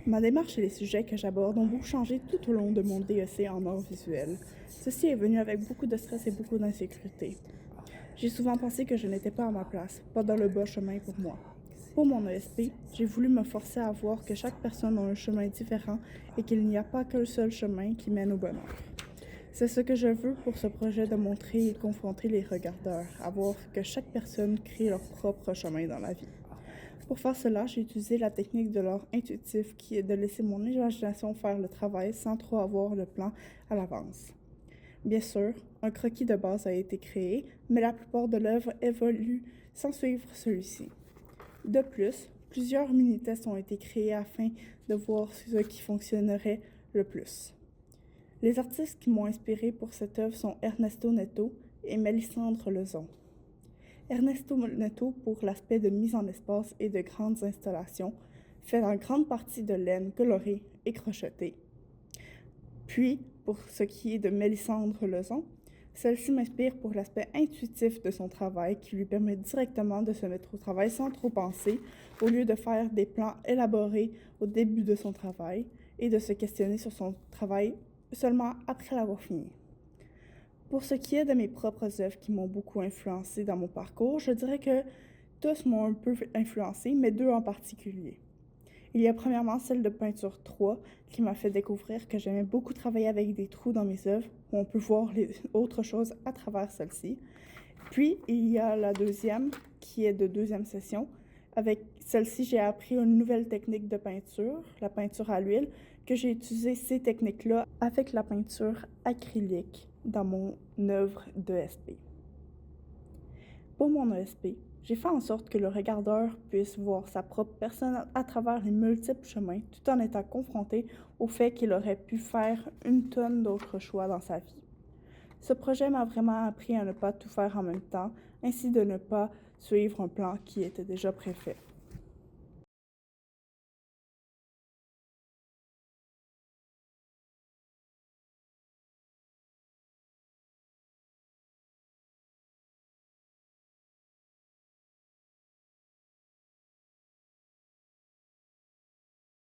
Ma démarche et les sujets que j'aborde ont beaucoup changé tout au long de mon DEC en arts visuels. Ceci est venu avec beaucoup de stress et beaucoup d'insécurité. J'ai souvent pensé que je n'étais pas à ma place, pas dans le bon chemin pour moi. Pour mon ESP, j'ai voulu me forcer à voir que chaque personne a un chemin différent et qu'il n'y a pas qu'un seul chemin qui mène au bonheur. C'est ce que je veux pour ce projet de montrer et de confronter les regardeurs, à voir que chaque personne crée leur propre chemin dans la vie. Pour faire cela, j'ai utilisé la technique de l'art intuitif qui est de laisser mon imagination faire le travail sans trop avoir le plan à l'avance. Bien sûr, un croquis de base a été créé, mais la plupart de l'œuvre évolue sans suivre celui-ci. De plus, plusieurs mini-tests ont été créés afin de voir ce qui fonctionnerait le plus. Les artistes qui m'ont inspiré pour cette œuvre sont Ernesto Neto et Mélissandre Lezon. Ernesto Neto pour l'aspect de mise en espace et de grandes installations, fait en grande partie de laine colorée et crochetée. Puis, pour ce qui est de Mélissandre Lezon, celle-ci m'inspire pour l'aspect intuitif de son travail qui lui permet directement de se mettre au travail sans trop penser, au lieu de faire des plans élaborés au début de son travail et de se questionner sur son travail seulement après l'avoir fini. Pour ce qui est de mes propres œuvres qui m'ont beaucoup influencé dans mon parcours, je dirais que tous m'ont un peu influencé, mais deux en particulier. Il y a premièrement celle de peinture 3 qui m'a fait découvrir que j'aimais beaucoup travailler avec des trous dans mes œuvres où on peut voir autres choses à travers celle-ci. Puis il y a la deuxième qui est de deuxième session. Avec celle-ci, j'ai appris une nouvelle technique de peinture, la peinture à l'huile, que j'ai utilisé ces techniques-là avec la peinture acrylique dans mon œuvre d'ESP. Pour mon ESP, j'ai fait en sorte que le regardeur puisse voir sa propre personne à travers les multiples chemins, tout en étant confronté au fait qu'il aurait pu faire une tonne d'autres choix dans sa vie. Ce projet m'a vraiment appris à ne pas tout faire en même temps, ainsi de ne pas suivre un plan qui était déjà préfet.